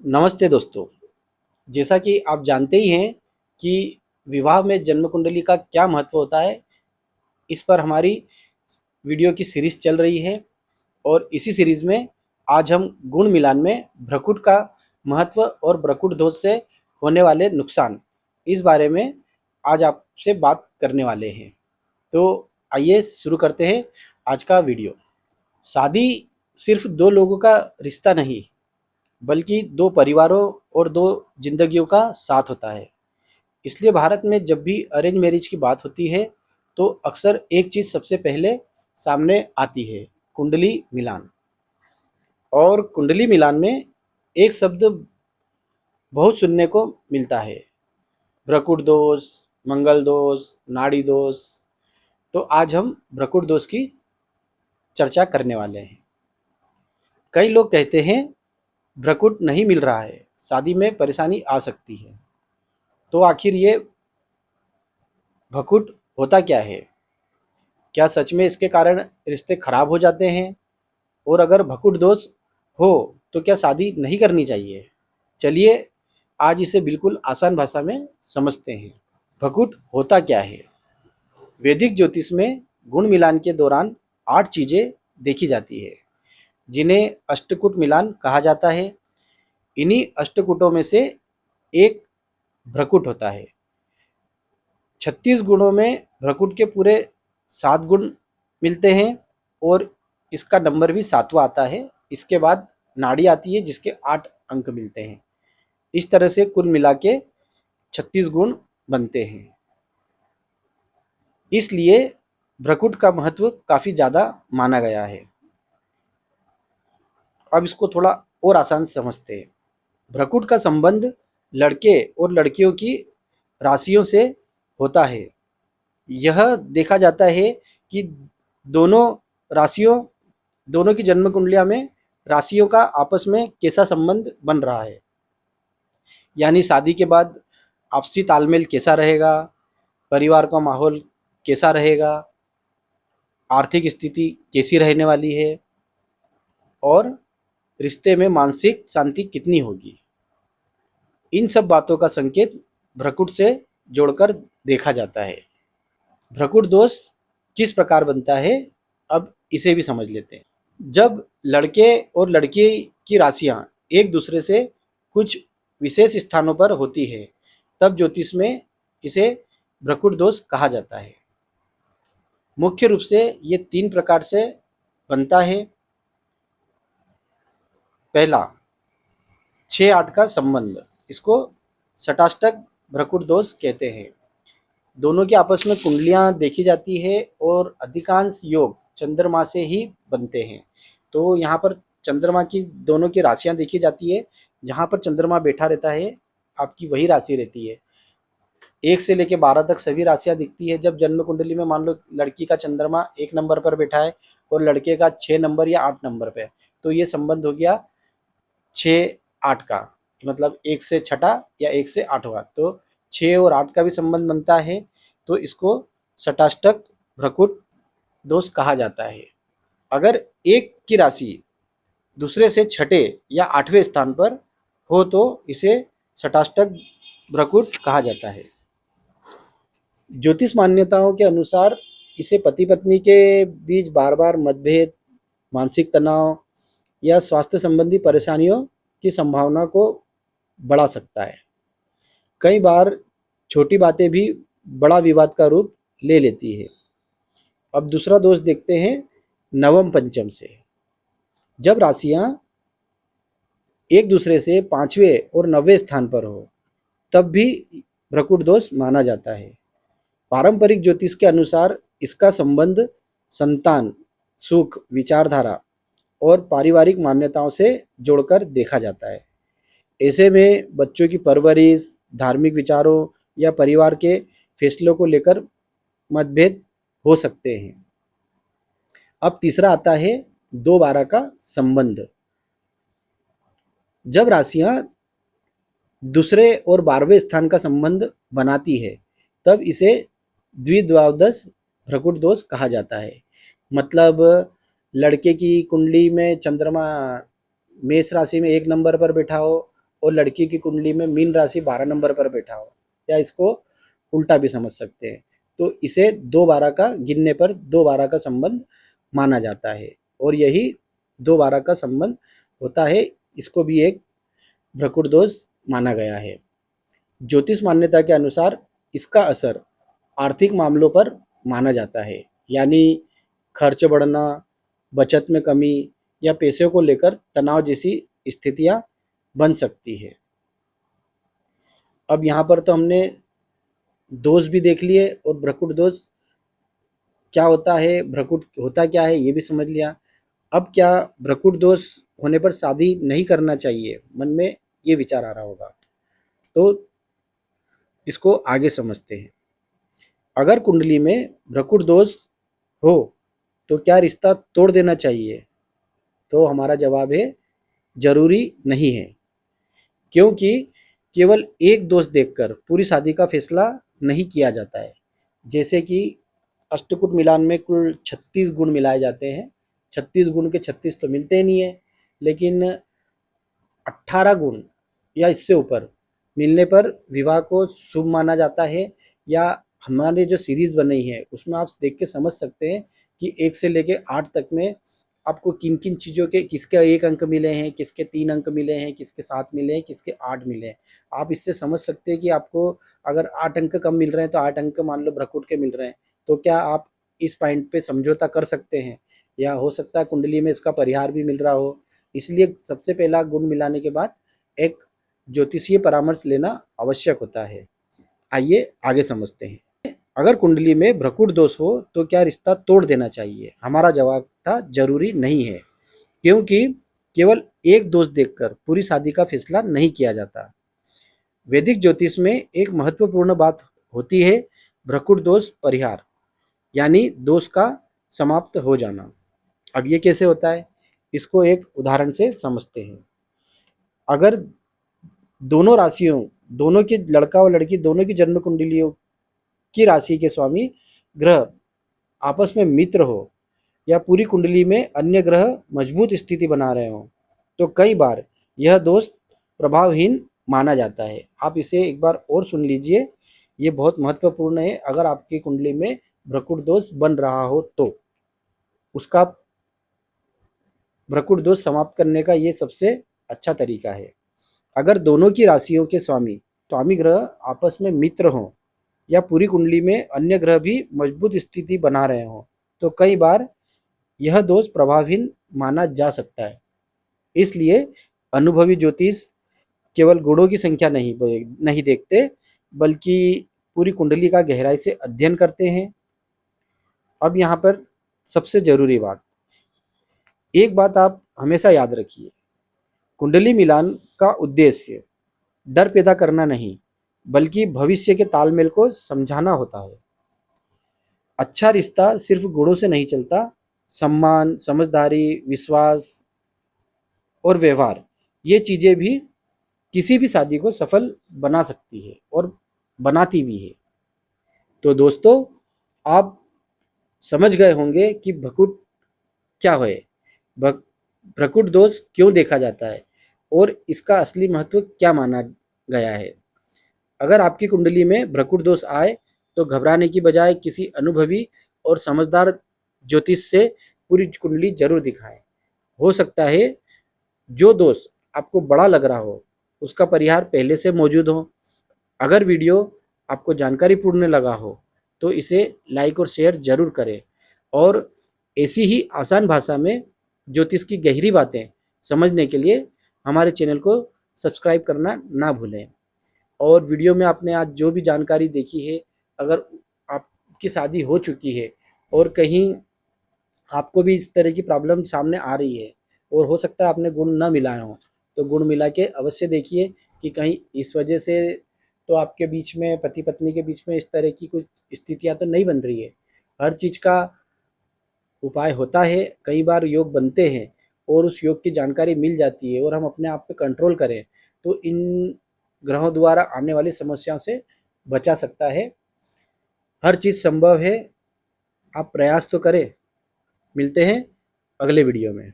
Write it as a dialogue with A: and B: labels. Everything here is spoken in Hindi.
A: नमस्ते दोस्तों। जैसा कि आप जानते ही हैं कि विवाह में जन्म कुंडली का क्या महत्व होता है, इस पर हमारी वीडियो की सीरीज़ चल रही है और इसी सीरीज़ में आज हम गुण मिलान में भ्रकुट का महत्व और भ्रकुट दोष से होने वाले नुकसान, इस बारे में आज आपसे बात करने वाले हैं। तो आइए शुरू करते हैं आज का वीडियो। शादी सिर्फ दो लोगों का रिश्ता नहीं, बल्कि दो परिवारों और दो जिंदगियों का साथ होता है। इसलिए भारत में जब भी अरेंज मैरिज की बात होती है तो अक्सर एक चीज़ सबसे पहले सामने आती है, कुंडली मिलान। और कुंडली मिलान में एक शब्द बहुत सुनने को मिलता है, भ्रकुट दोष, मंगल दोष, नाड़ी दोष। तो आज हम भ्रकुट दोष की चर्चा करने वाले हैं। कई लोग कहते हैं भ्रकुट नहीं मिल रहा है, शादी में परेशानी आ सकती है। तो आखिर ये भ्रकुट होता क्या है? क्या सच में इसके कारण रिश्ते खराब हो जाते हैं? और अगर भ्रकुट दोष हो तो क्या शादी नहीं करनी चाहिए? चलिए आज इसे बिल्कुल आसान भाषा में समझते हैं। भ्रकुट होता क्या है? वैदिक ज्योतिष में गुण मिलान के दौरान 8 चीजें देखी जाती है, जिन्हें अष्टकूट मिलान कहा जाता है। इन्हीं अष्टकूटों में से एक भ्रकुट होता है। 36 गुणों में भ्रकुट के पूरे 7 गुण मिलते हैं और इसका नंबर भी 7वां आता है। इसके बाद नाड़ी आती है जिसके 8 अंक मिलते हैं। इस तरह से कुल मिला के 36 गुण बनते हैं। इसलिए भ्रकुट का महत्व काफ़ी ज़्यादा माना गया है। अब इसको थोड़ा और आसान समझते हैं। भ्रकुट का संबंध लड़के और लड़कियों की राशियों से होता है। यह देखा जाता है कि दोनों राशियों दोनों की जन्म कुंडलियां में राशियों का आपस में कैसा संबंध बन रहा है, यानी शादी के बाद आपसी तालमेल कैसा रहेगा, परिवार का माहौल कैसा रहेगा, आर्थिक स्थिति कैसी रहने वाली है और रिश्ते में मानसिक शांति कितनी होगी। इन सब बातों का संकेत भ्रकुट से जोड़कर देखा जाता है। भ्रकुट दोष किस प्रकार बनता है, अब इसे भी समझ लेते हैं। जब लड़के और लड़की की राशियां एक दूसरे से कुछ विशेष स्थानों पर होती है, तब ज्योतिष में इसे भ्रकुट दोष कहा जाता है। मुख्य रूप से ये 3 प्रकार से बनता है। पहला, 6-8 का संबंध, इसको शटाष्टक भ्रकुट दोष कहते हैं। दोनों की आपस में कुंडलियां देखी जाती है और अधिकांश योग चंद्रमा से ही बनते हैं। तो यहाँ पर चंद्रमा की दोनों की राशियां देखी जाती है। जहाँ पर चंद्रमा बैठा रहता है आपकी वही राशि रहती है। 1 से लेकर 12 तक सभी राशियां दिखती है। जब जन्म कुंडली में मान लो लड़की का चंद्रमा 1 नंबर पर बैठा है और लड़के का 6 नंबर या 8 नंबर पे, तो ये संबंध हो गया 6-8 का, मतलब 1 से छठा या 1 से 8वां। तो 6 और 8 का भी संबंध बनता है, तो इसको शटाष्टक भ्रकुट दोष कहा जाता है। अगर एक की राशि दूसरे से छठे या 8वें स्थान पर हो तो इसे शटाष्टक भ्रकुट कहा जाता है। ज्योतिष मान्यताओं के अनुसार इसे पति पत्नी के बीच बार बार मतभेद, मानसिक तनाव या स्वास्थ्य संबंधी परेशानियों की संभावना को बढ़ा सकता है। कई बार छोटी बातें भी बड़ा विवाद का रूप ले लेती है। अब दूसरा दोष देखते हैं नवम पंचम से। जब राशियां एक दूसरे से 5वें और 9वें स्थान पर हो तब भी भ्रकुट दोष माना जाता है। पारंपरिक ज्योतिष के अनुसार इसका संबंध संतान, सुख, विचारधारा और पारिवारिक मान्यताओं से जोड़कर देखा जाता है। ऐसे में बच्चों की परवरिश, धार्मिक विचारों या परिवार के फैसलों को लेकर मतभेद हो सकते हैं। अब तीसरा आता है 2-12 का संबंध। जब राशियां दूसरे और 12वें स्थान का संबंध बनाती है तब इसे द्विद्वादश भ्रकुट दोष कहा जाता है। मतलब लड़के की कुंडली में चंद्रमा मेष राशि में 1 नंबर पर बैठा हो और लड़की की कुंडली में मीन राशि 12 नंबर पर बैठा हो, या इसको उल्टा भी समझ सकते हैं, तो इसे 2-12 का गिनने पर 2-12 का संबंध माना जाता है, और यही 2-12 का संबंध होता है, इसको भी एक भ्रकुट दोष माना गया है। ज्योतिष मान्यता के अनुसार इसका असर आर्थिक मामलों पर माना जाता है, यानी खर्च बढ़ना, बचत में कमी या पैसों को लेकर तनाव जैसी स्थितियां बन सकती है। अब यहाँ पर तो हमने दोष भी देख लिए और भ्रकुट दोष क्या होता है, भ्रकुट होता क्या है ये भी समझ लिया। अब क्या भ्रकुट दोष होने पर शादी नहीं करना चाहिए, मन में ये विचार आ रहा होगा, तो इसको आगे समझते हैं। अगर कुंडली में भ्रकुट दोष हो तो क्या रिश्ता तोड़ देना चाहिए? तो हमारा जवाब है जरूरी नहीं है, क्योंकि केवल एक दोष देखकर पूरी शादी का फैसला नहीं किया जाता है। जैसे कि अष्टकूट मिलान में कुल 36 गुण मिलाए जाते हैं, 36 गुण के 36 तो मिलते ही नहीं है, लेकिन 18 गुण या इससे ऊपर मिलने पर विवाह को शुभ माना जाता है। या हमारे जो सीरीज बनी है उसमें आप देख के समझ सकते हैं कि 1 से लेके 8 तक में आपको किन किन चीज़ों के किसके 1 अंक मिले हैं, किसके 3 अंक मिले हैं, किसके 7 मिले हैं, किसके 8 मिले हैं। आप इससे समझ सकते हैं कि आपको अगर 8 अंक कम मिल रहे हैं तो 8 अंक मान लो भ्रकुट के मिल रहे हैं, तो क्या आप इस पॉइंट पे समझौता कर सकते हैं, या हो सकता है कुंडली में इसका परिहार भी मिल रहा हो। इसलिए सबसे पहला गुण मिलाने के बाद एक ज्योतिषीय परामर्श लेना आवश्यक होता है। आइए आगे समझते हैं। अगर कुंडली में भ्रकुट दोष हो तो क्या रिश्ता तोड़ देना चाहिए? हमारा जवाब था जरूरी नहीं है, क्योंकि केवल एक दोष देखकर पूरी शादी का फैसला नहीं किया जाता। वैदिक ज्योतिष में एक महत्वपूर्ण बात होती है भ्रकुट दोष परिहार, यानी दोष का समाप्त हो जाना। अब ये कैसे होता है, इसको एक उदाहरण से समझते हैं। अगर दोनों राशियों, दोनों की लड़का और लड़की दोनों की जन्म कुंडलियों की राशि के स्वामी ग्रह आपस में मित्र हो, या पूरी कुंडली में अन्य ग्रह मजबूत स्थिति बना रहे हो, तो कई बार यह दोष प्रभावहीन माना जाता है। आप इसे एक बार और सुन लीजिए, ये बहुत महत्वपूर्ण है। अगर आपकी कुंडली में भ्रकुट दोष बन रहा हो तो उसका भ्रकुट दोष समाप्त करने का ये सबसे अच्छा तरीका है। अगर दोनों की राशियों के स्वामी स्वामी ग्रह आपस में मित्र हों, या पूरी कुंडली में अन्य ग्रह भी मजबूत स्थिति बना रहे हों, तो कई बार यह दोष प्रभावहीन माना जा सकता है। इसलिए अनुभवी ज्योतिष केवल गुणों की संख्या नहीं देखते, बल्कि पूरी कुंडली का गहराई से अध्ययन करते हैं। अब यहाँ पर सबसे जरूरी बात, एक बात आप हमेशा याद रखिए, कुंडली मिलान का उद्देश्य डर पैदा करना नहीं, बल्कि भविष्य के तालमेल को समझाना होता है। अच्छा रिश्ता सिर्फ गुणों से नहीं चलता, सम्मान, समझदारी, विश्वास और व्यवहार, ये चीज़ें भी किसी भी शादी को सफल बना सकती है और बनाती भी है। तो दोस्तों, आप समझ गए होंगे कि भ्रकुट क्या है, भक- भ्रकुट दोष क्यों देखा जाता है, और इसका असली महत्व क्या माना गया है। अगर आपकी कुंडली में भ्रकुट दोष आए तो घबराने की बजाय किसी अनुभवी और समझदार ज्योतिष से पूरी कुंडली जरूर दिखाएं। हो सकता है जो दोष आपको बड़ा लग रहा हो उसका परिहार पहले से मौजूद हो। अगर वीडियो आपको जानकारीपूर्ण लगा हो तो इसे लाइक और शेयर जरूर करें, और ऐसी ही आसान भाषा में ज्योतिष की गहरी बातें समझने के लिए हमारे चैनल को सब्सक्राइब करना ना भूलें। और वीडियो में आपने आज जो भी जानकारी देखी है, अगर आपकी शादी हो चुकी है और कहीं आपको भी इस तरह की प्रॉब्लम सामने आ रही है और हो सकता है आपने गुण ना मिलाए हों, तो गुण मिला के अवश्य देखिए कि कहीं इस वजह से तो आपके बीच में, पति पत्नी के बीच में इस तरह की कुछ स्थितियां तो नहीं बन रही है। हर चीज़ का उपाय होता है, कई बार योग बनते हैं और उस योग की जानकारी मिल जाती है और हम अपने आप पे कंट्रोल करें तो इन ग्रहों द्वारा आने वाली समस्याओं से बचा सकता है। हर चीज़ संभव है, आप प्रयास तो करें। मिलते हैं अगले वीडियो में।